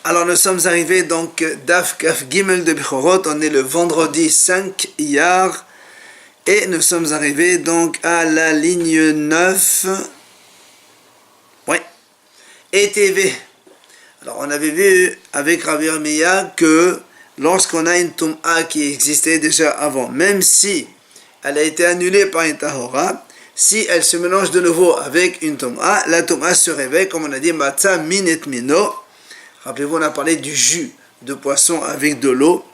Alors nous sommes arrivés donc Daf Kaf Gimel de Bechorot, on est le vendredi 5 Iyar et nous sommes arrivés donc à la ligne 9. Ouais. Et TV. Alors on avait vu avec Rabbi Yirmiya que lorsqu'on a une Tum'a qui existait déjà avant, même si elle a été annulée par une Tahora, si elle se mélange de nouveau avec une Tum'a, la Tum'a se réveille, comme on a dit, Matzah Minet Mino. Rappelez-vous, on a parlé du jus de poisson avec de l'eau.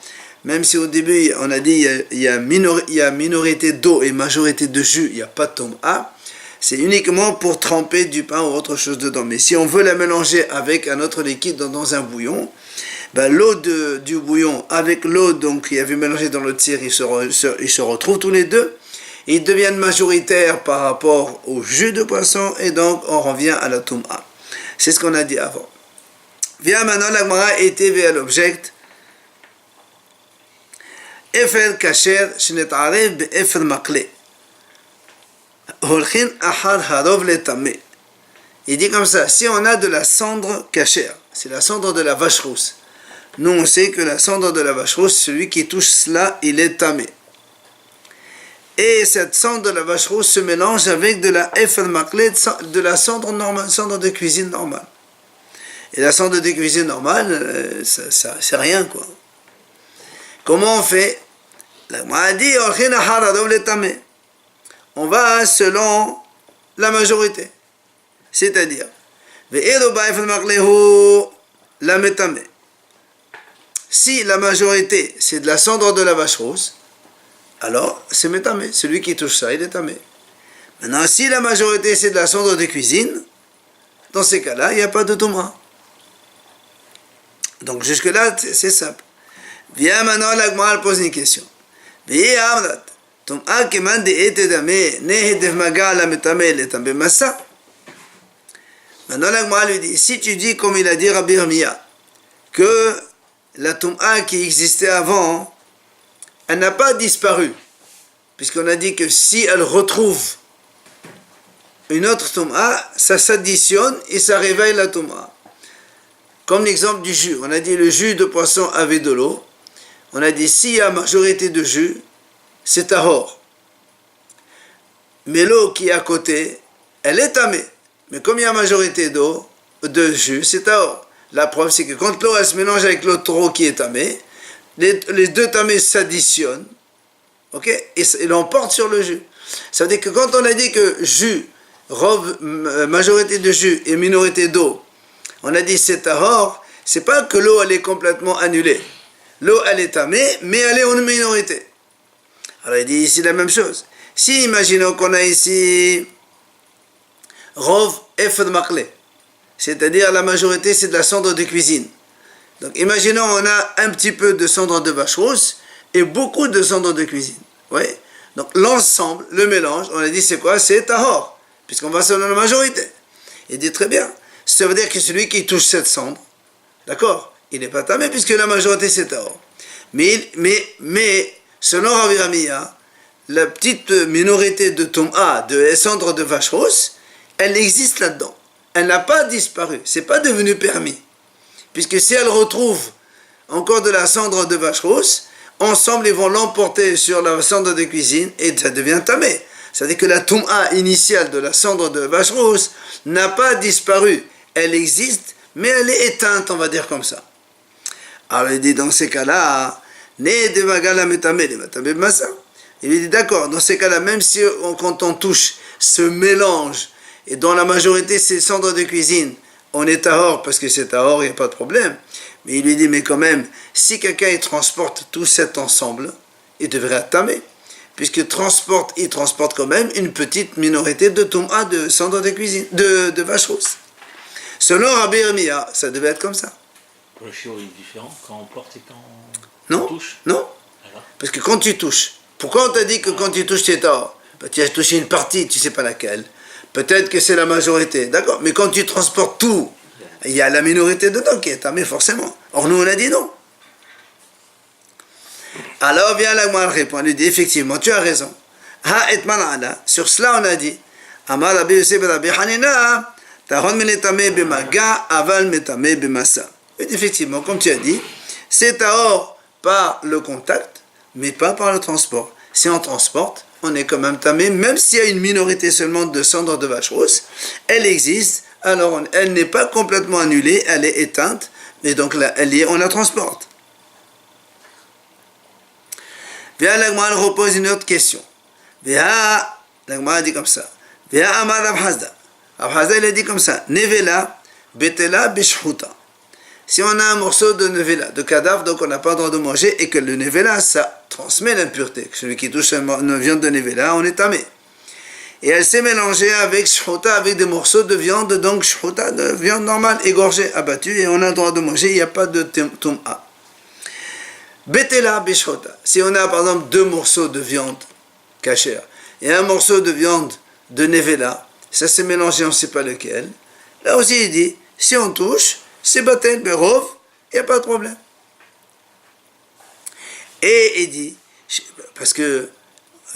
Même si au début, on a dit il y a minorité d'eau et majorité de jus, il n'y a pas de Tum'a. C'est uniquement pour tremper du pain ou autre chose dedans. Mais si on veut la mélanger avec un autre liquide dans un bouillon, ben l'eau du bouillon avec l'eau donc il y avait mélangé dans le tir, ils se retrouvent tous les deux. Ils deviennent majoritaires par rapport au jus de poisson et donc on revient à la Tum'a. C'est ce qu'on a dit avant. Viens maintenant, la Gemara était à l'object. Efer kasher shenetarev be'efer makle. Holchin ahad harov letame. Il dit comme ça, si on a de la cendre cachère, c'est la cendre de la vache rousse. Nous on sait que la cendre de la vache rousse, celui qui touche cela, il est tamé. Et cette cendre de la vache rousse se mélange avec de la efer makle, de la cendre normale, cendre de cuisine normale. Et la cendre de cuisine normale, ça c'est rien quoi. Comment on fait? On va selon la majorité. C'est-à-dire, si la majorité c'est de la cendre de la vache rousse, alors c'est métamé. Celui qui touche ça, il est tamé. Maintenant, si la majorité c'est de la cendre de cuisine, dans ces cas-là, il n'y a pas de Tum'a. Donc jusque-là, c'est simple. Viens maintenant, la Gemara pose une question. Maintenant, la Gemara lui dit, si tu dis, comme il a dit Rabbi Yirmiya, que la Tum'a qui existait avant, elle n'a pas disparu, puisqu'on a dit que si elle retrouve une autre Tum'a, ça s'additionne et ça réveille la Tum'a. Comme l'exemple du jus, on a dit le jus de poisson avec de l'eau. On a dit s'il y a majorité de jus, c'est tahor. Mais l'eau qui est à côté, elle est tamée. Mais comme il y a majorité d'eau, de jus, c'est tahor. La preuve, c'est que quand l'eau elle se mélange avec l'eau trop qui est tamée, les deux tamés s'additionnent, ok, et l'emportent sur le jus. Ça veut dire que quand on a dit que jus, majorité de jus et minorité d'eau, on a dit c'est tahor, c'est pas que l'eau elle est complètement annulée. L'eau elle est tamée, mais elle est en minorité. Alors il dit ici la même chose. Si imaginons qu'on a ici rov efer makle, c'est-à-dire la majorité c'est de la cendre de cuisine. Donc imaginons on a un petit peu de cendre de vache rousse et beaucoup de cendre de cuisine. Oui. Donc l'ensemble, le mélange, on a dit c'est quoi? C'est tahor, puisqu'on va selon la majorité. Il dit très bien. Ça veut dire que celui qui touche cette cendre, d'accord, il n'est pas tamé puisque la majorité c'est tahor. Mais selon Rabbi Yirmiya, la petite minorité de Tum'a, de cendre de vache rousse, elle existe là-dedans. Elle n'a pas disparu. C'est pas devenu permis. Puisque si elle retrouve encore de la cendre de vache rousse, ensemble ils vont l'emporter sur la cendre de cuisine et ça devient tamé. C'est-à-dire que la Tum'a initiale de la cendre de vache rousse n'a pas disparu. Elle existe, mais elle est éteinte, on va dire comme ça. Alors il dit dans ces cas-là, il dit d'accord, dans ces cas-là, même si quand on touche ce mélange, et dans la majorité c'est cendre de cuisine, on est tahor, parce que c'est tahor, il n'y a pas de problème. Mais il lui dit, mais quand même, si quelqu'un il transporte tout cet ensemble, il devrait être tamé. Puisque il transporte quand même une petite minorité de Tum'a, de cendre de cuisine, de vache rousse. Selon Rabbi Yirmiya, ça devait être comme ça. Le chiot est différent quand on porte et quand on touche? Non. Alors? Parce que quand tu touches, pourquoi on t'a dit que quand tu touches, c'est tahor? Tu as touché une partie, tu ne sais pas laquelle. Peut-être que c'est la majorité, d'accord. Mais quand tu transportes tout, il y a la minorité dedans qui est tamée forcément. Or nous on a dit non. Alors vient la Gemara répond, elle dit effectivement, tu as raison. Ha et man'ala, sur cela on a dit, Amar Rabbi Yosef Rabbi Hanina, tahon meletame b'maga, aval metame b'masa. Et effectivement, comme tu as dit, c'est tahor par le contact, mais pas par le transport. Si on transporte, on est quand même tamé, même s'il y a une minorité seulement de cendres de vache rousse, elle existe, alors elle n'est pas complètement annulée, elle est éteinte, et donc là, on la transporte. Bien, l'Agmara repose une autre question. Bien, l'Agmara dit comme ça. Bien, Amar Rav Hazda. Rav Hazda, il a dit comme ça. Nevela, betela, bishhuta. Si on a un morceau de nevela, de cadavre, donc on n'a pas le droit de manger, et que le nevela, ça transmet l'impureté. Celui qui touche une viande de nevela, on est tamé. Et elle s'est mélangée avec shhuta, avec des morceaux de viande, donc shhuta, de viande normale, égorgée, abattue, et on a le droit de manger, il n'y a pas de tum'a. Betela bishhuta. Si on a par exemple 2 morceaux de viande cachère et un morceau de viande de nevela, ça s'est mélangé, on ne sait pas lequel. Là aussi il dit, si on touche, c'est batel berov, il n'y a pas de problème. Et il dit, parce que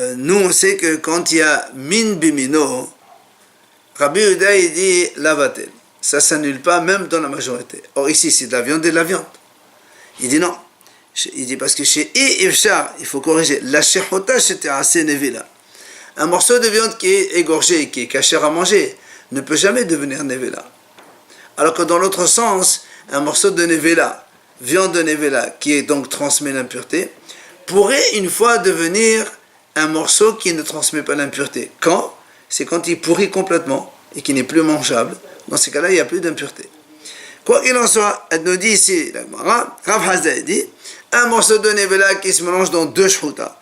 nous on sait que quand il y a min bimino, Rabbi Yehuda il dit la batel. Ça ne s'annule pas même dans la majorité. Or ici c'est de la viande et de la viande. Il dit non. Il dit parce que chez Ifshar, il faut corriger. La shehota c'était assez nevela. Un morceau de viande qui est égorgé, qui est caché à manger, ne peut jamais devenir nevela. Alors que dans l'autre sens, un morceau de nevela, viande de nevela, qui est donc transmet l'impureté, pourrait une fois devenir un morceau qui ne transmet pas l'impureté. Quand? C'est quand il pourrit complètement et qu'il n'est plus mangeable. Dans ces cas-là, il n'y a plus d'impureté. Quoi qu'il en soit, elle nous dit ici, Rav Hazda dit, un morceau de nevela qui se mélange dans 2 shhuta.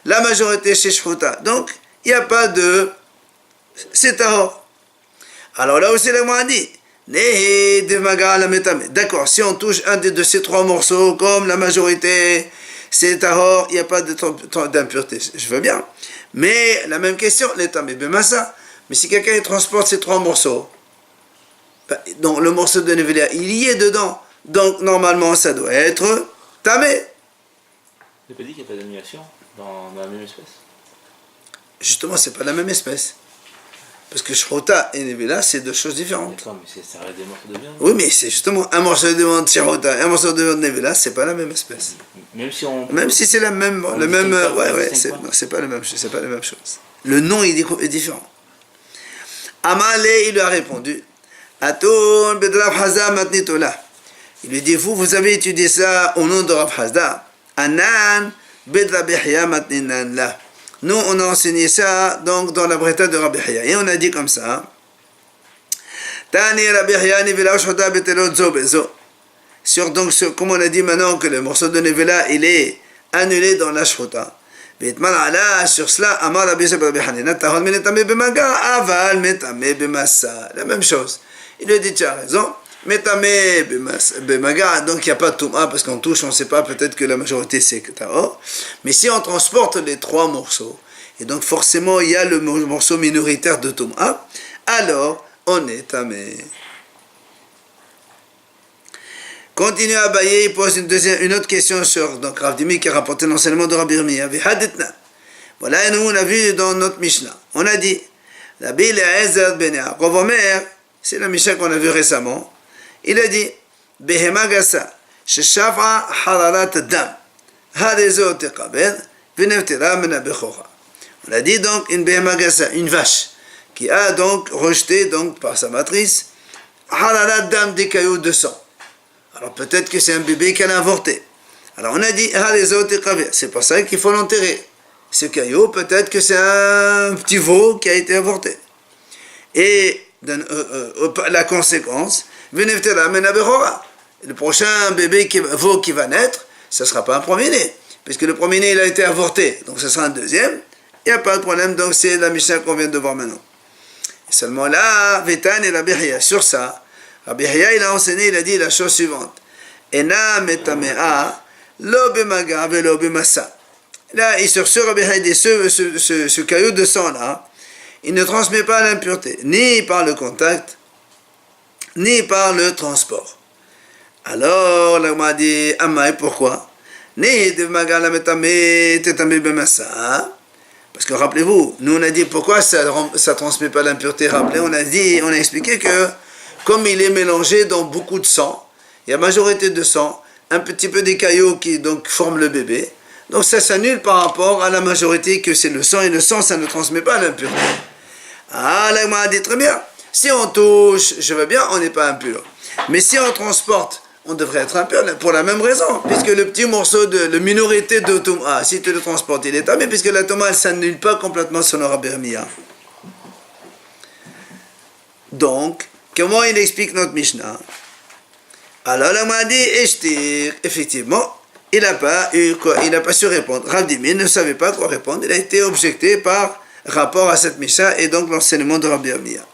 La majorité chez shhuta. Donc, il n'y a pas de... C'est tahor. Alors là aussi, la Gemara dit, d'accord, si on touche un de ces 3 morceaux, comme la majorité, c'est tahor, il n'y a pas d'impureté. Je veux bien. Mais la même question, l'étamé bemassa. Mais si quelqu'un transporte ces 3 morceaux, donc le morceau de nevela, il y est dedans. Donc normalement, ça doit être tamé. Tu n'as pas dit qu'il n'y a pas d'annulation dans la même espèce? Justement, c'est pas la même espèce. Parce que shhuta et nevela, c'est 2 choses différentes. D'accord, mais ça reste des morceaux de viande. Oui, mais c'est justement un morceau de viande shhuta et un morceau de viande nevela, c'est pas la même espèce. Même si c'est la même, le même, c'est pas la même chose, c'est pas la même chose. Le nom est différent. Amalé, il lui a répondu. Atun bedrav Hazda matnitola. Il lui dit, vous avez étudié ça au nom de Rav Hazda. Anan bedrav Yahya matninan la. Nous, on a enseigné ça donc dans la breta de Rabbi Yahya. Et on a dit comme ça. Tani Rabbi Yahya nevela shhuta betelot zo bezo. Comme on a dit maintenant que le morceau de nevela, il est annulé dans la shhuta. Sur cela, Amar Rabbi Hanina tahol menetame bemaga aval metame bemassa. La même chose. Il lui dit, tu as raison. Metame bemaga, donc il n'y a pas de touma parce qu'on touche, on ne sait pas, peut-être que la majorité c'est tahor. Mais si on transporte les 3 morceaux, et donc forcément il y a le morceau minoritaire de touma, alors on est tamé. Continue à Abaye, il pose une autre question sur donc Rav Dimi qui a rapporté l'enseignement de Rabbi Yirmiyah. Voilà, et nous on a vu dans notre Mishnah. On a dit, Rabbi Eliezer ben Yaakov Omer, c'est la Mishnah qu'on a vu récemment. Il a dit, Behema gasa, sheshava hararat dam, harezo tekabed, veneftera mena bechora. On a dit donc une Behema gasa, une vache, qui a donc rejeté donc par sa matrice, hararat dam, des caillots de sang. Alors peut-être que c'est un bébé qu'elle a avorté. Alors on a dit, c'est pour ça qu'il faut l'enterrer. Ce caillot, peut-être que c'est un petit veau qui a été avorté. Et la conséquence, le prochain bébé veau qui va naître, ce ne sera pas un premier-né. Puisque le premier-né, il a été avorté. Donc ce sera un deuxième. Il n'y a pas de problème. Donc c'est la Mishnah qu'on vient de voir maintenant. Et seulement là, Vétan et Rabbi Yahya, sur ça, Rabbi Yahya, il a enseigné, il a dit la chose suivante. Ena metamea lo bemaga velo bemassa. Là, il sur Rabbi Yahya dit ce caillou de sang là, il ne transmet pas l'impureté, ni par le contact, ni par le transport. Alors, là, on m'a dit, Amai, pourquoi? Ni de maga la metame tetame bemassa. Parce que rappelez-vous, nous on a dit pourquoi ça ne transmet pas l'impureté. Rappelez, on a expliqué que comme il est mélangé dans beaucoup de sang, il y a majorité de sang, un petit peu des caillots qui donc forment le bébé. Donc ça s'annule par rapport à la majorité que c'est le sang, et le sang ça ne transmet pas l'impureté. Ah, là, m'a dit très bien. Si on touche, je veux bien, on n'est pas impur. Mais si on transporte, on devrait être impur pour la même raison. Puisque le petit morceau la minorité de Touma, si tu le transportes, il est tamé, puisque la Touma, elle ne s'annule pas complètement sur le Rabbi Yirmiyah. Donc, comment il explique notre Mishnah? Alors, là, m'a dit, Eshtir, effectivement, il n'a pas su répondre. Rav Dimi ne savait pas quoi répondre. Il a été objecté par rapport à cette Mishnah et donc l'enseignement de Rabbi Yirmiyah.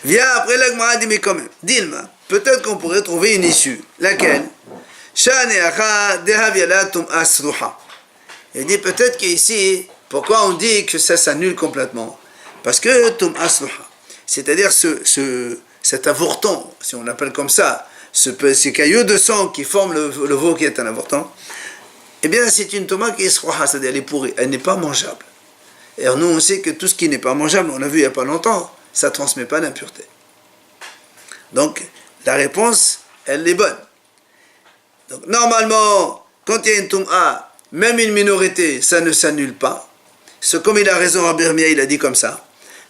Viens après la Gemara dit mais quand même, Dilma, peut-être qu'on pourrait trouver une issue. Laquelle? Il dit peut-être qu'ici, pourquoi on dit que ça s'annule complètement? Parce que tum asruha, c'est-à-dire cet avorton, si on l'appelle comme ça, ces caillots de sang qui forment le veau qui est un avorton, eh bien c'est une tomate qui est sruha, c'est-à-dire elle est pourrie, elle n'est pas mangeable. Et alors nous on sait que tout ce qui n'est pas mangeable, on l'a vu il n'y a pas longtemps, ça ne transmet pas l'impureté. Donc, la réponse, elle est bonne. Donc, normalement, quand il y a une toum'a, même une minorité, ça ne s'annule pas. C'est comme il a raison, Rabbi Yirmiyah, il a dit comme ça.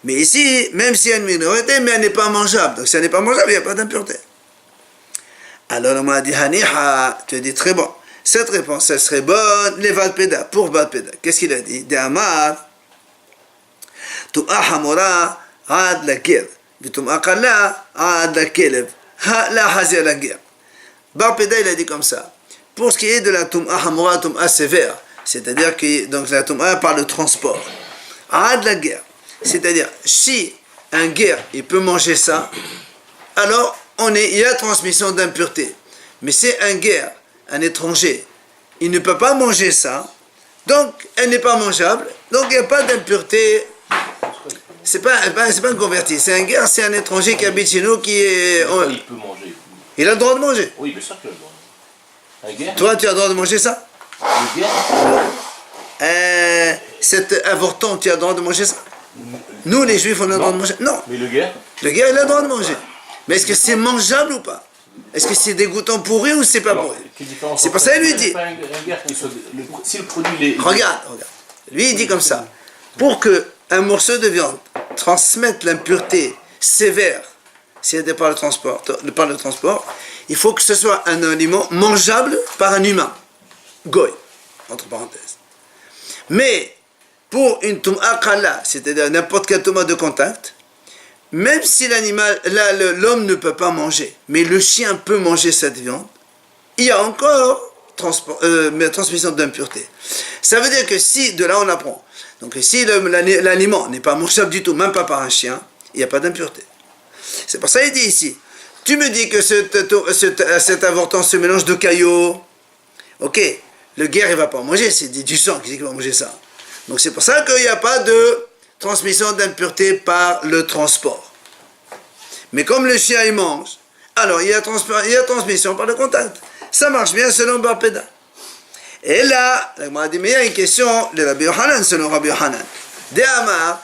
Mais ici, même s'il y a une minorité, mais elle n'est pas mangeable. Donc, si elle n'est pas mangeable, il n'y a pas d'impureté. Alors, on m'a dit, Haniha, tu as dit très bon. Cette réponse, elle serait bonne, les Valpeda, pour Valpeda. Qu'est-ce qu'il a dit? De Amar, Tu'a Hamora, Ad la guerre. Vitum Akala, Ad la Kelev. La Hazia la guerre. Barpeda, il a dit comme ça. Pour ce qui est de la Tum'a Hamora, Tum'a sévère, c'est-à-dire que donc, la Tum'a par le transport. Ad la guerre. C'est-à-dire, si un guerre, il peut manger ça, alors il y a transmission d'impureté. Mais c'est un guerre, un étranger, il ne peut pas manger ça, donc elle n'est pas mangeable, donc il n'y a pas d'impureté. C'est pas un converti, c'est un guerre, c'est un étranger qui habite chez nous qui est. Il peut manger. Il a le droit de manger. Oui, bien sûr qu'il a le droit. Un guerre. Toi, tu as le droit de manger ça? Le guerre. Cet avorton, tu as le droit de manger ça? Nous, les juifs, on a le droit de manger. Non. Mais le guerre? Le guerre, il a le droit de manger. Mais est-ce que c'est mangeable ou pas? Est-ce que c'est dégoûtant pourri ou c'est pas pourri? C'est pour ça qu'il lui dit. Si le produit est. Regarde. Lui, il dit comme ça. Pour que un morceau de viande transmette l'impureté sévère, si elle est par le transport, il faut que ce soit un aliment mangeable par un humain. Goy, entre parenthèses. Mais pour une tum'a kala, c'est-à-dire n'importe quel tomate de contact, même si l'homme ne peut pas manger, mais le chien peut manger cette viande, il y a encore transmission d'impureté. Ça veut dire que si, de là on apprend, donc si l'aliment n'est pas mangeable du tout, même pas par un chien, il n'y a pas d'impureté. C'est pour ça qu'il dit ici, tu me dis que cet avorton se mélange de caillots, ok, le guerre il ne va pas manger, c'est du sang, qui dit qu'il va manger ça. Donc c'est pour ça qu'il n'y a pas de transmission d'impureté par le transport. Mais comme le chien il mange, alors il y a transmission par le contact. Ça marche bien selon Barpeda. Et là, il m'a dit, mais il y a une question de Rabbi Yohanan, selon Rabbi Yohanan. De Amar,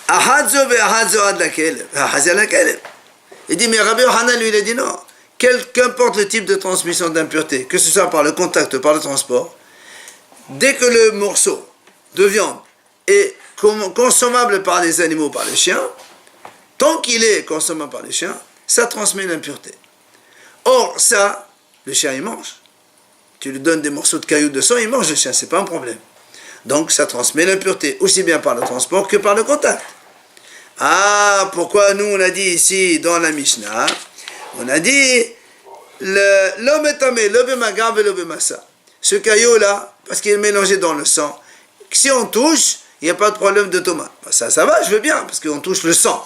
Ahadzo ve Ahadzo ad la Kelev, Ahazia la Kelev. Il dit, mais Rabbi Yohanan, lui, il a dit non. Qu'importe le type de transmission d'impureté, que ce soit par le contact ou par le transport, dès que le morceau de viande est consommable par les animaux, par les chiens, tant qu'il est consommable par les chiens, ça transmet l'impureté. Or, ça, le chien, il mange. Tu lui donnes des morceaux de cailloux de sang, il mange le chien, c'est pas un problème. Donc, ça transmet l'impureté, aussi bien par le transport que par le contact. Ah, pourquoi nous, on a dit ici, dans la Mishnah, on a dit, l'homme est tamé, l'homme magav et l'homme massa. Ce caillou-là, parce qu'il est mélangé dans le sang, si on touche, il n'y a pas de problème de tomate. Ça va, je veux bien, parce qu'on touche le sang.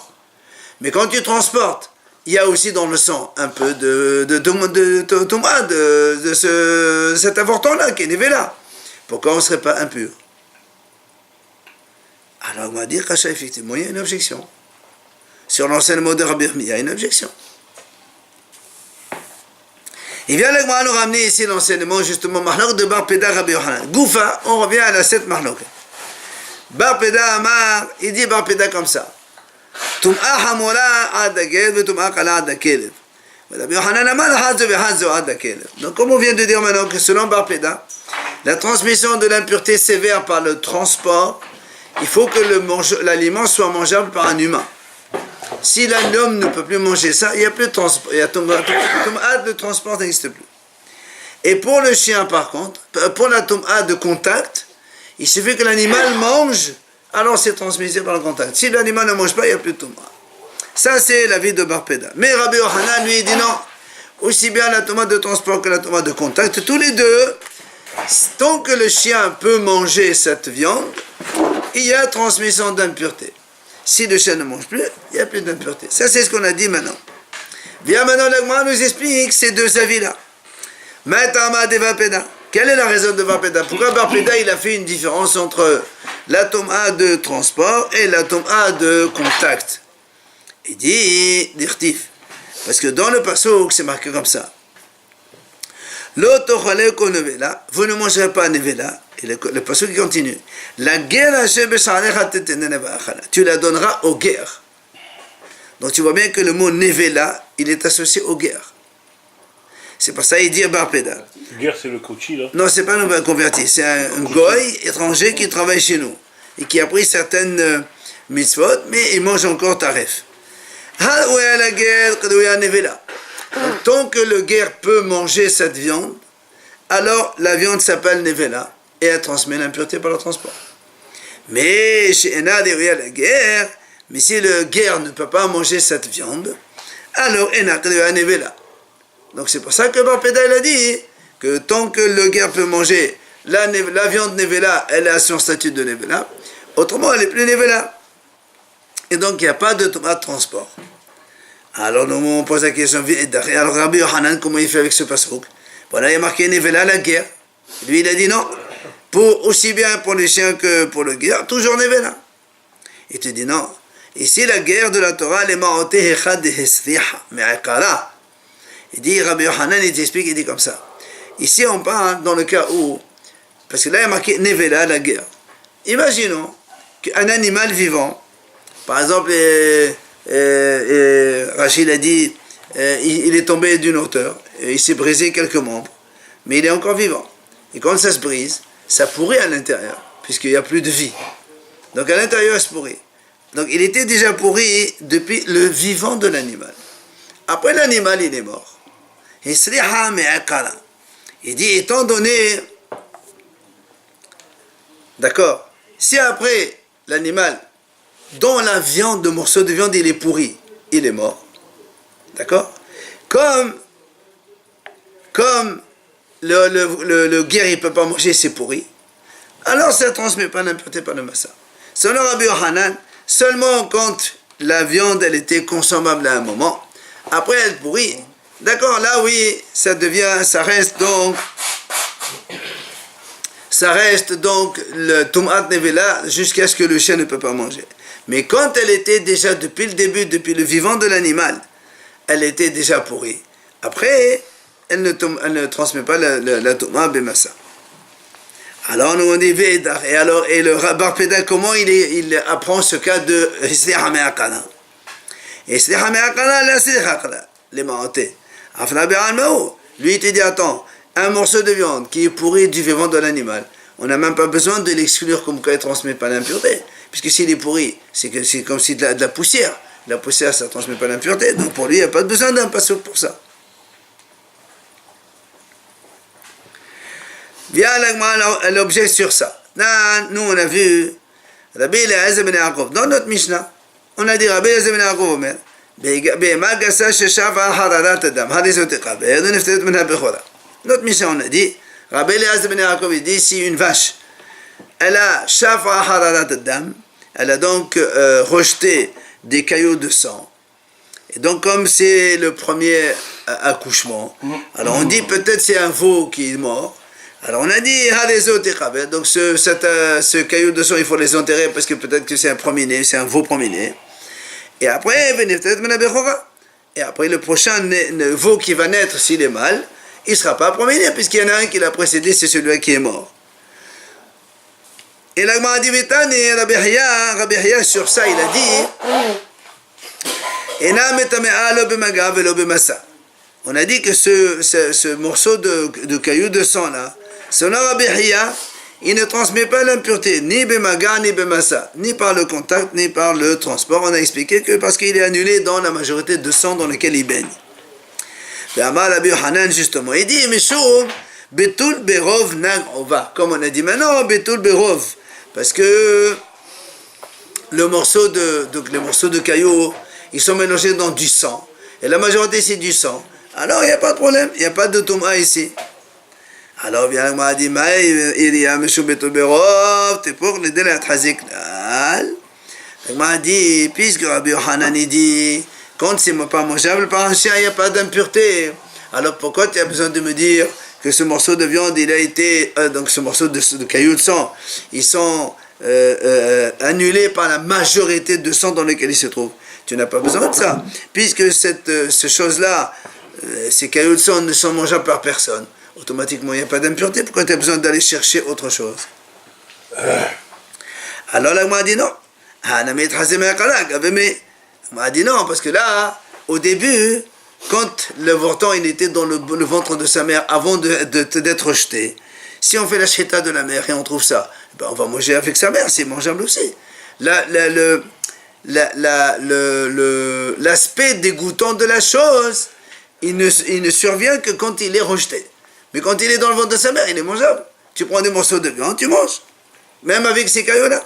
Mais quand tu transportes, il y a aussi dans le sang un peu de tomate, de cet avorton-là qui est né là. Pourquoi on ne serait pas impur? Alors on va dire qu'à effectivement, il y a une objection. Sur l'enseignement de Rabbi Yirmiyah, il y a une objection. Il vient à nous ramener ici l'enseignement justement Mahlok de Barpeda Rabbi Yohanan. Goufa, on revient à la 7 Mahlok. Barpeda Amar, il dit Barpeda comme ça. טומאה חמורה עד הגט וטומאה קלה עד הכלב. ורבי יוחנן אמר אחד זה ואחד זה עד הכלב. Donc comme on vient de dire maintenant que selon Bar Peda, la transmission de l'impureté sévère par le transport, il faut que l'aliment soit mangeable par un humain. Si l'homme ne peut plus manger ça, il n'y a plus de transport. Le transport n'existe plus. Et pour le chien, par contre, pour la tom'a de contact, il suffit que l'animal mange, alors c'est transmis par le contact. Si l'animal ne mange pas, il n'y a plus de tom'a. Ça, c'est l'avis de Bar Peda. Mais Rabbi Yochanan, lui, il dit non. Aussi bien la tom'a de transport que la tom'a de contact, tous les deux, tant que le chien peut manger cette viande, il y a transmission d'impureté. Si le chien ne mange plus, il n'y a plus d'impureté. Ça, c'est ce qu'on a dit maintenant. Viens maintenant, l'Agma nous explique ces deux avis-là. Quelle est la raison de Bar Peda? Pourquoi Bar Peda il a fait une différence entre la tom'a de transport et la tom'a de contact? Il dit, d'irtif. Parce que dans le passouk, c'est marqué comme ça. Nevela, vous ne mangerez pas nevela. Et le passouk continue. La guerre, tu la donneras aux guerres. Donc tu vois bien que le mot nevela, il est associé aux guerres. C'est pour ça qu'il dit Bar Peda. Guerre, c'est le coachi, là? Non, c'est pas un converti. C'est un goy étranger qui travaille chez nous. Et qui a pris certaines mitzvot, mais il mange encore taref. Donc, tant que le guerre peut manger cette viande, alors la viande s'appelle nevela et elle transmet l'impureté par le transport. Mais chez Enad et la guerre, mais si le guerre ne peut pas manger cette viande, alors Enad et nevela. Donc c'est pour ça que Bar Peda il a dit que tant que le guerre peut manger la viande nevela, elle a son statut de nevela, autrement elle n'est plus nevela. Et donc il n'y a pas de transport. Alors nous on pose la question, alors Rabbi Yochanan, comment il fait avec ce passouk? Voilà, il y a marqué nevela la guerre. Lui il a dit non, aussi bien pour les chiens que pour le guerre, toujours nevela. Il te dit non. Ici la guerre de la Torah, les ma'ote echad hesriha, me'akara. Il dit, Rabbi Yochanan, il t'explique, il dit comme ça. Ici, on parle dans le cas où, parce que là, il y a marqué Nevela, la guerre. Imaginons qu'un animal vivant, par exemple, Rachid a dit, il est tombé d'une hauteur, et il s'est brisé quelques membres, mais il est encore vivant. Et quand ça se brise, ça pourrit à l'intérieur, puisqu'il n'y a plus de vie. Donc à l'intérieur, il se pourrit. Donc il était déjà pourri depuis le vivant de l'animal. Après l'animal, il est mort. Il dit, étant donné, d'accord, si après l'animal, dont la viande, le morceau de viande, il est pourri, il est mort, d'accord, comme le guerre, il ne peut pas manger, c'est pourri, alors ça ne transmet pas l'impureté par le massa. Selon Rabbi Yochanan, seulement quand la viande, elle était consommable à un moment, après elle pourrit, d'accord, là oui, ça reste donc le Tum'at Nevela jusqu'à ce que le chien ne peut pas manger. Mais quand elle était déjà depuis le début, depuis le vivant de l'animal, elle était déjà pourrie. Après, elle ne transmet pas la Tum'at Bemassa. Alors nous on dit Vedar, et le Bar Peda, comment il apprend ce cas de Sliha Me'akana? Et Sliha Me'akana, la Sliha Akala, les ma'oté. Lui, il te dit, attends, un morceau de viande qui est pourri du vivant de l'animal, on n'a même pas besoin de l'exclure comme quoi il ne transmet pas l'impureté. Puisque s'il est pourri, c'est comme si de la poussière. La poussière, ça ne transmet pas l'impureté. Donc pour lui, il n'y a pas besoin d'un passouk pour ça. Viens, elle objecte sur ça. Nous, on a vu Rabbi Eliezer ben Yaakov. Dans notre Mishnah, on a dit Rabbi Eliezer ben Yaakov Omer, notre mission, on a dit, Rabbi Eliezer ben Yaakov, il dit, si une vache, elle a shafa hararat adam, elle a donc rejeté des caillots de sang. Et donc, comme c'est le premier accouchement, alors on dit peut-être c'est un veau qui est mort. Alors on a dit, donc ce caillou de sang, il faut les enterrer parce que peut-être que c'est un premier-né, c'est un veau premier-né. Et après, le prochain veau qui va naître, s'il est mâle, il ne sera pas premier-né, puisqu'il y en a un qui l'a précédé, c'est celui qui est mort. Et l'Agma a dit, Rabbi Haya, sur ça, il a dit, On a dit que ce morceau de caillou de sang là, selon Rabbi Hiya, il ne transmet pas l'impureté, ni bemaga, ni bemassa, ni par le contact, ni par le transport. On a expliqué que parce qu'il est annulé dans la majorité de sang dans lequel il baigne. Rabbi Hanan, justement, il dit, Mishum, betul berov nag ova. Comme on a dit maintenant, betul berov. Parce que les morceaux de caillou, ils sont mélangés dans du sang. Et la majorité, c'est du sang. Alors, il n'y a pas de problème, il n'y a pas de touma ici. Alors, bien, il m'a dit, il y a Mishum betul berov, t'es pour le délai à Taziknal. Il m'a dit, puisque Rabbi Hanan, il dit, quand c'est pas mangeable par un chien, il n'y a pas d'impureté. Alors pourquoi tu as besoin de me dire que ce morceau de viande, il a été, donc ce morceau de caillou de sang, ils sont annulés par la majorité de sang dans lequel ils se trouvent. Tu n'as pas besoin de ça, puisque ces choses-là, ces cailloux de sang ne sont mangeables par personne. Automatiquement, il n'y a pas d'impureté. Pourquoi tu as besoin d'aller chercher autre chose? Alors là, il m'a dit non. Il m'a dit non, parce que là, au début, quand le vorton il était dans le ventre de sa mère avant d'être rejeté, si on fait la shita de la mère et on trouve ça, ben on va manger avec sa mère, c'est mangeable aussi. L'aspect dégoûtant de la chose, il ne survient que quand il est rejeté. Mais quand il est dans le ventre de sa mère, il est mangeable. Tu prends des morceaux de viande, tu manges. Même avec ces cailloux-là.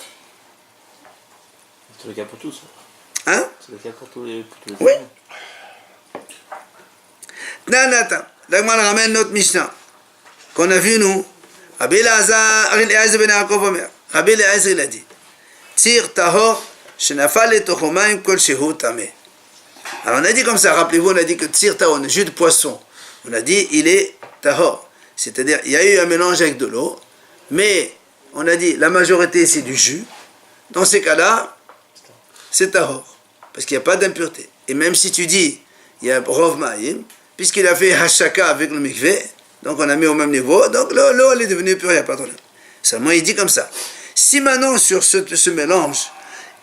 C'est le cas pour tous. Hein? C'est le cas pour tous les oui. Nanata. Là, on ramène notre Mishnah qu'on a vu, nous. Rabbi Eliezer ben Yaakov Omer. Rabbi Eliezer, il a dit Tzir tahor shenafal letocho mayim kol shehu tameh. Alors, on a dit comme ça, rappelez-vous, on a dit que tzir tahor, le jus de poisson, on a dit il est tahor. C'est-à-dire, il y a eu un mélange avec de l'eau, mais on a dit la majorité c'est du jus. Dans ces cas-là, c'est tahor. Parce qu'il n'y a pas d'impureté. Et même si tu dis, il y a rov ma'im, puisqu'il a fait hashaka avec le mikveh, donc on a mis au même niveau, donc l'eau elle est devenue pure, il n'y a pas de problème. Seulement il dit comme ça. Si maintenant sur ce mélange,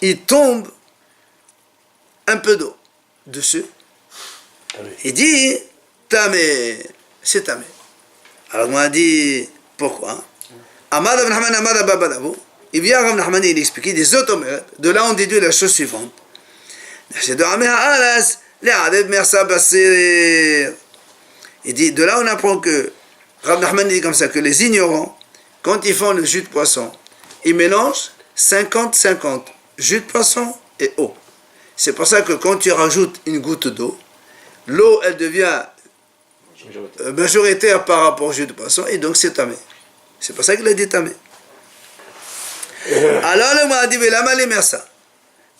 il tombe un peu d'eau dessus, il dit, tamé, c'est tamé. Alors on a dit, pourquoi? Amad Rav Nachman Amad Abba Badavu, il vient Rav Nachman et il explique des automètres. De là on déduit la chose suivante. Il dit, de là on apprend que Rav Nachman dit comme ça, que les ignorants, quand ils font le jus de poisson, ils mélangent 50-50 jus de poisson et eau. C'est pour ça que quand tu rajoutes une goutte d'eau, l'eau elle devient majoritaire par rapport au jus de poisson et donc c'est tamé. C'est pour ça qu'il a dit tamé. Alors le m'a dit,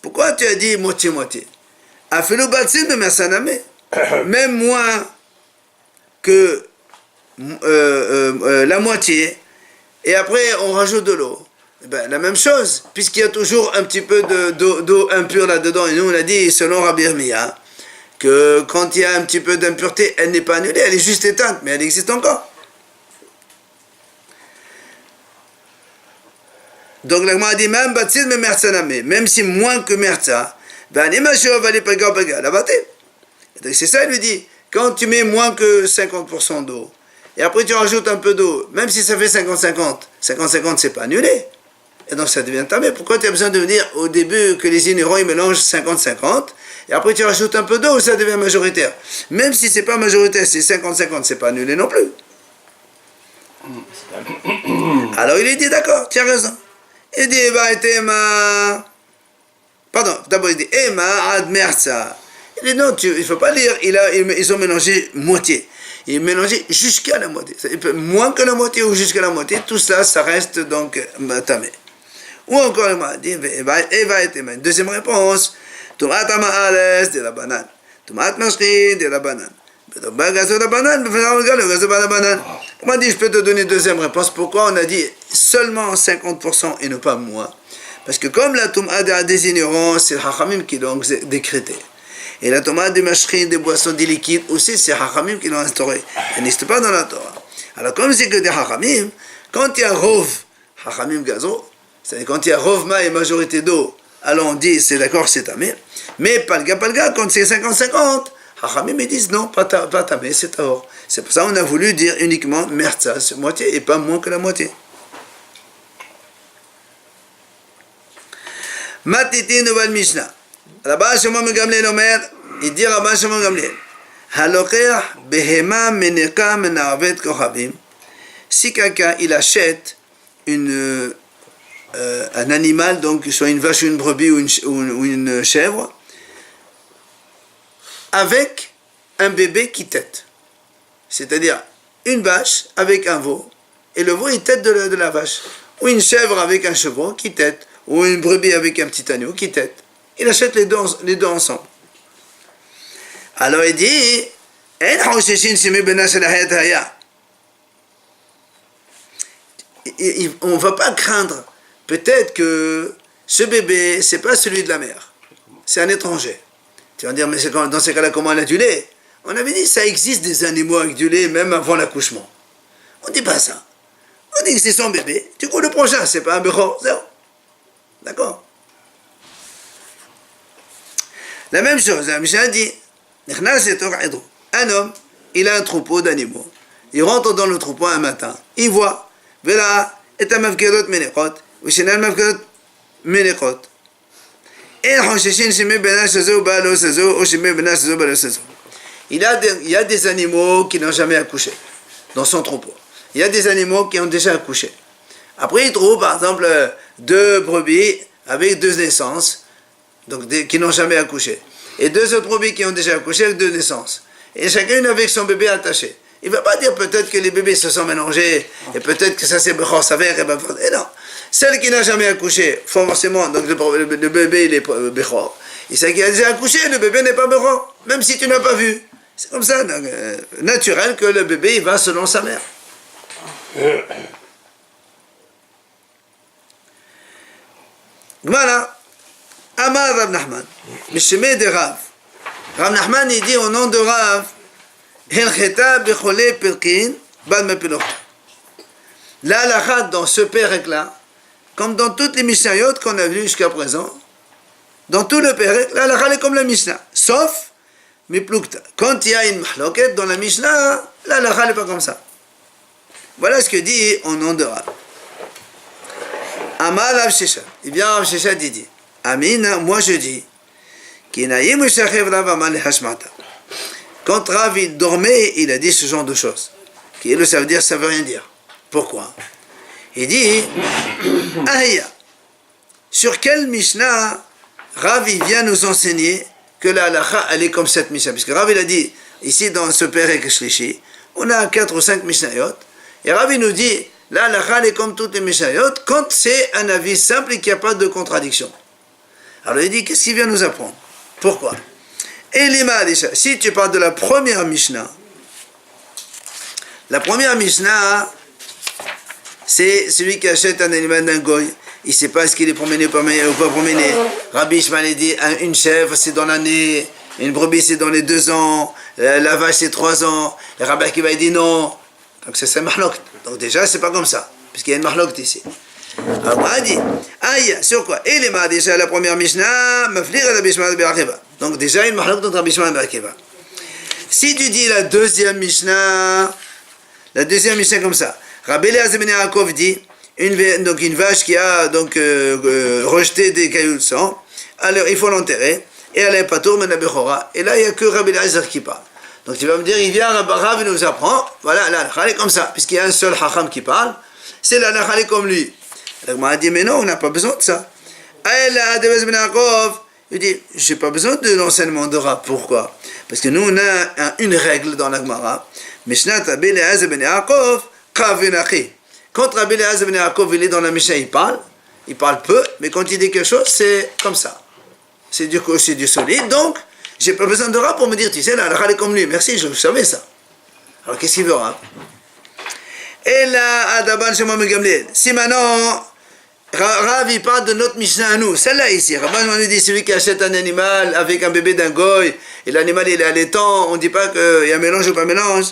pourquoi tu as dit moitié-moitié? Même moins que la moitié, et après on rajoute de l'eau. Ben, la même chose, puisqu'il y a toujours un petit peu d'eau impure là-dedans. Et nous on a dit, selon Rabbi Yirmiyah, que quand il y a un petit peu d'impureté, elle n'est pas annulée, elle est juste éteinte, mais elle existe encore. Donc l'agma a dit même batzid me mertsaname, même si moins que mertsa, ben imagine va aller paga la baté. Donc c'est ça il lui dit, quand tu mets moins que 50% d'eau, et après tu rajoutes un peu d'eau, même si ça fait 50-50, 50-50 c'est pas annulé. Et donc ça devient tamé. Pourquoi tu as besoin de me dire au début que les ignorants ils mélangent 50-50, et après tu rajoutes un peu d'eau, ça devient majoritaire. Même si c'est pas majoritaire, c'est 50-50, c'est pas annulé non plus. Alors il lui dit d'accord, tu as raison. Il dit, pardon, d'abord il dit, ad merza. Il dit, non, il ne faut pas lire, ils ont mélangé moitié. Ils ont mélangé jusqu'à la moitié. Moins que la moitié ou jusqu'à la moitié, tout ça, ça reste donc tamé. Ou encore, il m'a dit, deuxième réponse, Tumat ma'ales de la banane. Tumat mashkin de la banane. On m'a dit, je peux te donner une deuxième réponse. Pourquoi on a dit seulement 50% et ne pas moins? Parce que comme la tomate des ignorants, c'est Hachamim qui l'ont décrété. Et la tomate des mashkin, des boissons, des liquides, aussi c'est Hachamim qui l'ont instauré. Elle n'existe pas dans la Torah. Alors comme c'est que des Hachamim, quand il y a Rov, Hachamim gazo, c'est-à-dire quand il y a Rov ma et majorité d'eau, alors on dit c'est d'accord, c'est tamé. Mais palga, quand c'est 50-50, Hachamim ils disent non, pas tamé, c'est tahor. C'est pour ça qu'on a voulu dire uniquement merza, c'est moitié et pas moins que la moitié. Matiti nouvelle Mishnah. Rabban Shimon ben Gamliel Omer, il dit Rabban Shimon ben Gamliel, Halocher behema meneka menarvet kochavim. Si quelqu'un il achète un animal, donc soit une vache ou une brebis ou une chèvre, avec un bébé qui tète. C'est-à-dire une vache avec un veau, et le veau il tète de la vache. Ou une chèvre avec un chevreau qui tète, ou une brebis avec un petit agneau qui tète. Il achète les deux ensemble. Alors il dit, on ne va pas craindre. Peut-être que ce bébé, c'est pas celui de la mère. C'est un étranger. Tu vas dire, mais dans ces cas-là, comment elle a du lait? On avait dit, ça existe des animaux avec du lait, même avant l'accouchement. On ne dit pas ça. On dit que c'est son bébé. Du coup, le prochain, c'est pas un bechor. Zéro. D'accord? La même chose, la Mishnah dit, un homme, il a un troupeau d'animaux. Il rentre dans le troupeau un matin. Il voit, voilà, et un mavkerot menekot, ou shenal mavkerot menekot. Il y a des animaux qui n'ont jamais accouché dans son troupeau. Il y a des animaux qui ont déjà accouché. Après, il trouve, par exemple, 2 brebis avec 2 naissances, donc qui n'ont jamais accouché. Et 2 autres brebis qui ont déjà accouché avec 2 naissances. Et chacune avec son bébé attaché. Il ne va pas dire peut-être que les bébés se sont mélangés, et peut-être que ça c'est Bechor Saver, et non. Celle qui n'a jamais accouché, forcément, donc le bébé il est Bechor. Et celle qui a déjà accouché, le bébé n'est pas Bechor, même si tu n'as pas vu. C'est comme ça, donc, naturel que le bébé il va selon sa mère. Voilà. Amar Rav Nachman, Mishmei de Rav. Rav Nachman il dit au nom de Rav, Helcheta bechole pirkin bad mepilot. La halakha dans ce pérec-là, comme dans toutes les Mishnayot qu'on a vues jusqu'à présent, dans tout le pérec, la halakha est comme la Mishnah, sauf miplukta. Quand il y a une mahloket dans la Mishnah, la halakha n'est pas comme ça. Voilà ce que dit au nom de Rav. Amar Rav Sheshet. Eh bien Rav Sheshet il dit, Amina, moi je dis, Kinaïm Shachev Rav Amal Hashmata. Quand Rav il dormait, il a dit ce genre de choses. Qui ça veut dire, ça veut rien dire. Pourquoi? Il dit, Ahia. Sur quelle Mishnah Rav il vient nous enseigner que la halakha elle est comme cette Mishnah? Puisque Rav il a dit, ici dans ce Perek Shlishi, on a 4 ou 5 Mishnayot, et Rav il nous dit, la halakha elle est comme toutes les Mishnayot, quand c'est un avis simple et qu'il n'y a pas de contradiction. Alors il dit, qu'est-ce qu'il vient nous apprendre? Pourquoi? Et l'ima déjà, si tu parles de la première Mishnah, c'est celui qui achète un animal d'un goy, il ne sait pas ce qu'il est promené ou pas promené. Rabbi Ishmael dit, une chèvre c'est dans l'année, une brebis c'est dans les 2 ans, la vache c'est 3 ans, le Rabbi Akiva dit non, donc c'est mahlok. Donc déjà c'est pas comme ça, puisqu'il y a une mahlok ici. Alors on a dit, aïe, sur quoi? Et les ma déjà la première Mishnah, maflir Rabbi Ishmael ben Akiva. Donc déjà une mahlok dans Rabbi Ishmael ben Akiva. Si tu dis la deuxième Mishnah comme ça, Rabbi Eliezer ben Yaakov dit, une vache qui a donc rejeté des cailloux de sang, alors il faut l'enterrer, et elle est patour men bechora, et là il n'y a que Rabbi Eliezer qui parle. Donc tu vas me dire, il vient Rav il nous apprend, voilà, la halakha est comme ça, puisqu'il y a un seul hacham qui parle, c'est la halakha est comme lui. Donc on a dit, mais non, on n'a pas besoin de ça. Il dit, j'ai pas besoin de l'enseignement de Rav. Pourquoi? Parce que nous, on a une règle dans la Gemara. Mishnat Rabbi Eliezer ben Yaakov, kavenachi. Quand Rabbi Eliezer ben Yaakov, il est dans la Mishnah, il parle peu, mais quand il dit quelque chose, c'est comme ça. C'est du solide, donc, j'ai pas besoin de Rav pour me dire, tu sais, la halakha est comme lui. Merci, je savais ça. Alors, qu'est-ce qu'il veut, Rav? Et là, Adaban Shimon ben Gamliel. Si maintenant, Rav, il parle de notre Mishnah à nous, celle-là ici. Rabban, on nous dit, celui qui achète un animal avec un bébé d'un goy, et l'animal il est allaitant, on ne dit pas qu'il y a mélange ou pas mélange.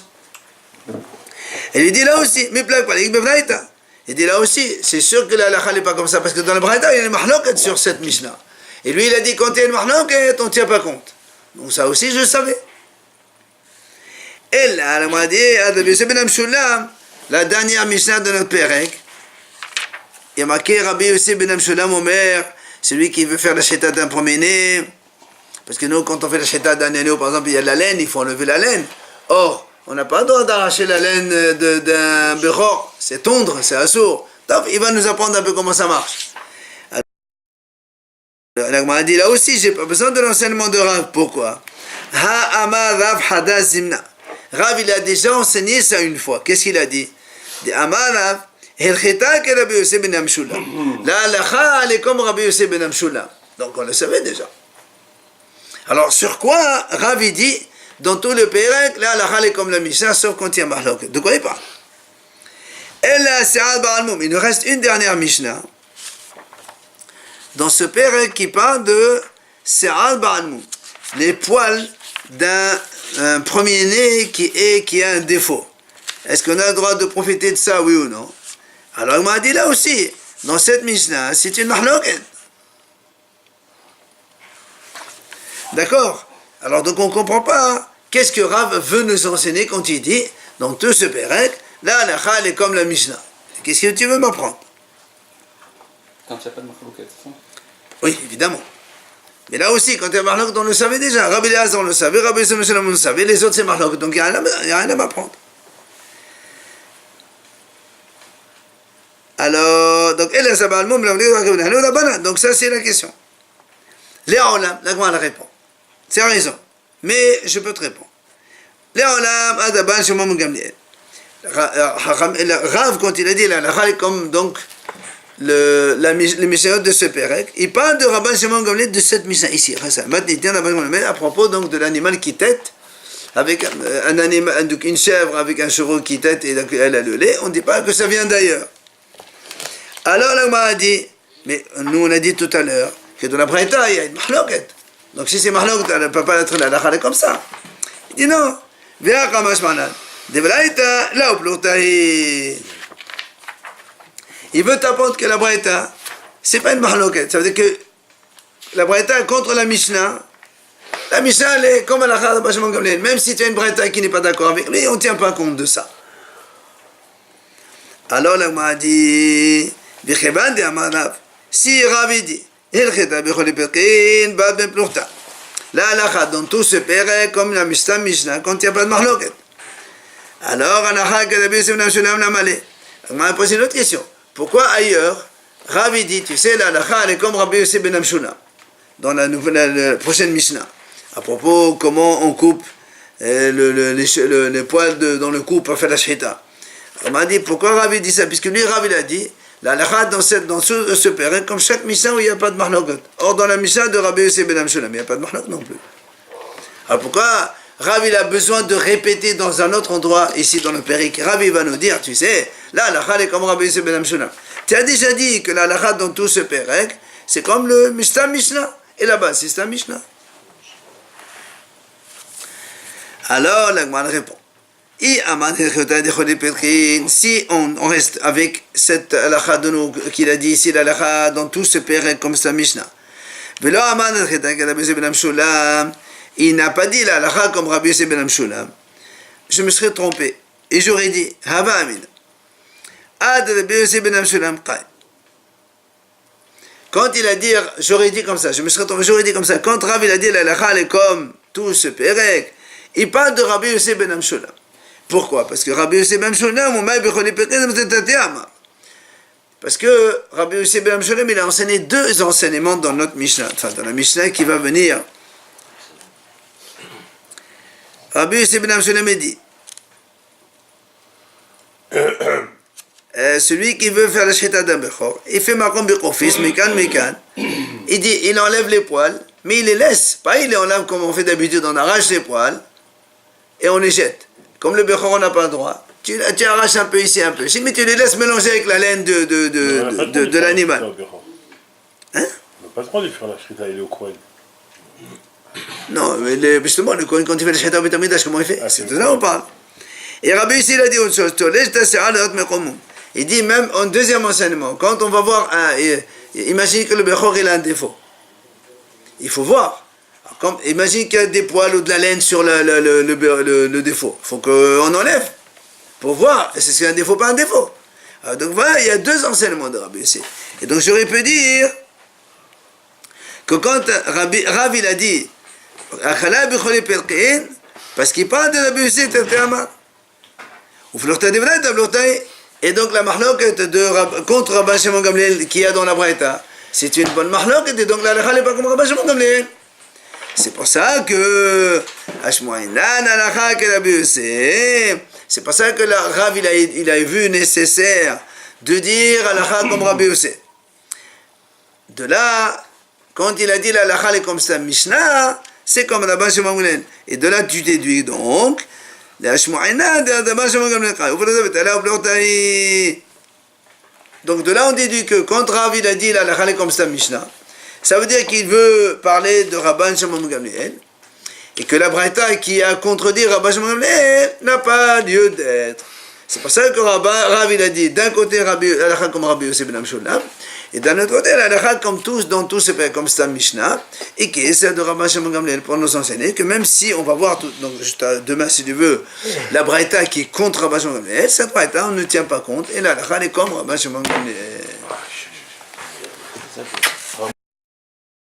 Et il dit là aussi, il dit là aussi, c'est sûr que la halakha n'est pas comme ça, parce que dans la Braïta, il y a une mahloket sur cette Mishnah. Et lui, il a dit, quand il y a une mahloket, on ne tient pas compte. Donc ça aussi, je le savais. Et là, on m'a dit, la dernière Mishnah de notre Pérec, il y a marqué Rabbi Yossi ben Amshulam Omer, celui qui veut faire la chéta d'un premier-né, parce que nous, quand on fait la chéta d'un agneau, par exemple, il y a de la laine, il faut enlever la laine. Or, on n'a pas le droit d'arracher la laine d'un Bechor, c'est tondre, c'est assourd. Donc, il va nous apprendre un peu comment ça marche. Alors, on a dit là aussi, j'ai pas besoin de l'enseignement de Rav. Pourquoi? Ha-ama Rav Hadas Zimna. Rav, il a déjà enseigné ça une fois. Qu'est-ce qu'il a dit? Amar Rav, Helcheta que Rabbi Yossi ben Amshulam. La halacha, elle est comme Rabbi Yossi ben Amshulam. Donc, on le savait déjà. Alors, sur quoi Rav, il dit, dans tout le Pérec, la halacha, elle est comme la Mishnah, sauf quand il y a Mahlok. De quoi il parle? Il nous reste une dernière Mishnah dans ce Pérec qui parle de Se'al Ba'almum, les poils d'un premier-né qui a un défaut. Est-ce qu'on a le droit de profiter de ça, oui ou non? Alors il m'a dit là aussi, dans cette Mishnah, c'est une mahloket. D'accord? Alors donc on ne comprend pas qu'est-ce que Rav veut nous enseigner quand il dit, dans tout ce Pérec, la halacha elle est comme la Mishnah. Qu'est-ce que tu veux m'apprendre? Quand il n'y a pas de mahloket, c'est ça? Oui, évidemment. Mais là aussi, quand il y a mahloket, on le savait déjà. Rabbi Eliezer, on le savait, Rabbi Yossi ben Amshulam, on le savait, les autres c'est mahloket, donc il n'y a rien à m'apprendre. Alors, donc, donc ça c'est la question. Léa Olam, la Gemara répond. C'est raison. Mais je peux te répondre. Léa Olam, Adaban, Shimon Gamliel. Rav, quand il a dit la halakha, comme donc les Mishnayot de ce Pérec, il parle de Rabban Shimon Gamliel de cette Mishnah ici. À propos donc de l'animal qui tète, avec un animal, une chèvre avec un chevreau qui tète et elle a le lait, on ne dit pas que ça vient d'ailleurs. Alors la Gemara a dit, mais nous on a dit tout à l'heure que dans la Braïta il y a une mahloket. Donc si c'est mahloket, elle ne peut pas être la halakha comme ça. Il dit non. Viens Kamash Manan. Il veut t'apprendre que la Braïta, c'est pas une mahloket. Ça veut dire que la Braïta est contre la Mishnah. La Mishnah, elle est comme la halakha de Shimon Gamliel. Même si tu as une Braïta qui n'est pas d'accord avec lui, on ne tient pas compte de ça. Alors la Gemara a dit, si Rav dit, la halakha dans tout ce Pérec comme la Mishnah quand il n'y a pas de mahloket. Alors, on m'a posé une autre question. Pourquoi ailleurs, Rav dit, tu sais, la halakha elle est comme Rabbi Yossi ben Amshulam dans la prochaine Mishnah, à propos comment on coupe les poils dans le cou pour faire la shchita. On m'a dit, pourquoi Rav dit ça? Puisque lui, Rav il a dit, la halakha dans ce Pérec, comme chaque Mishnah où il n'y a pas de mahloket. Or, dans la Mishnah de Rabbi Yossi ben Amshulam, il n'y a pas de mahloket non plus. Alors pourquoi Rav il a besoin de répéter dans un autre endroit, ici dans le Pérec? Rav il va nous dire, tu sais, la halakha est comme Rabbi Yossi ben Amshulam. Tu as déjà dit que la halakha dans tout ce Pérec, c'est comme le Mishnah. Et là-bas, c'est un Mishnah. Alors, la Gemara répond. Si on reste avec cette halakha de nous, qu'il a dit ici, la halakha dans tout ce Pérec comme c'est un Mishnah. Il n'a pas dit la halakha comme Rabbi Yossi ben Amshulam. Je me serais trompé. Et j'aurais dit, Hava Amin. Ad Rabbi Yossi ben Amshulam Qay. Quand il a dit, j'aurais dit comme ça, je me serais trompé, j'aurais dit comme ça. Quand Rav il a dit la halakha est comme tout ce Pérec, il parle de Rabbi Yossi ben Amshulam. Pourquoi? Parce que Rabbi Yossi ben Amshulam, parce que Rabbi Yossi ben Amshulam, il a enseigné deux enseignements dans notre Mishnah, enfin dans la Mishnah qui va venir. Rabbi Yossi ben Amshulam dit, celui qui veut faire la shchita d'un bechor, il fait makom bechorfis, mekan. Il dit, il enlève les poils, mais il les laisse. Pas il les enlève comme on fait d'habitude, on arrache les poils et on les jette. Comme le bechor, on n'a pas le droit. Tu arraches un peu ici, un peu ici, mais tu les laisses mélanger avec la laine de l'animal. Hein? On n'a pas le droit de faire la shchita, il est au Kohen. Non, mais justement, le Kohen, quand il fait la shchita au Betamidash, comment il fait? C'est de là on parle. Et Rabbi ici, il a dit autre chose. Il dit même en deuxième enseignement, quand on va voir imaginez que le bechor il a un défaut. il faut voir. Alors, imagine qu'il y a des poils ou de la laine sur le défaut. Il faut qu'on enlève pour voir est-ce que c'est un défaut ou pas un défaut. Alors, donc voilà, il y a deux enseignements de Rabbi Yossi. Et donc j'aurais pu dire que quand Rav il a dit parce qu'il parle de Rabbi Yossi et donc la mahloket contre Rabbi Shimon Gamliel qu'il y a dans la Braïta, c'est une bonne mahloket et donc la halakha n'est pas comme Rabbi Shimon Gamliel. C'est pour ça que c'est pour ça que la Rav il a vu nécessaire de dire halakha comme Rabbi Yossi. De là, quand il a dit la halakha est comme ça Mishnah, c'est comme Rabbi Shimon Gamliel. Et de là tu déduis donc donc de là on déduit que quand Rav il a dit la halakha est comme ça Mishnah, ça veut dire qu'il veut parler de Rabban Shimon Gamliel et que la Braïta qui a contredit Rabban Shimon Gamliel n'a pas lieu d'être. C'est pour ça que Rav il a dit d'un côté la halakha comme Rabbi Yossi ben Amshulam et d'un autre côté la halakha comme tous dans tous c'est comme ça Mishnah et qui essaie de Rabban Shimon Gamliel pour nous enseigner que même si on va voir donc juste demain si tu veux la Braïta qui est contre Rabban Shimon Gamliel, cette Braïta on ne tient pas compte et la halakha est comme Rabban Shimon Gamliel.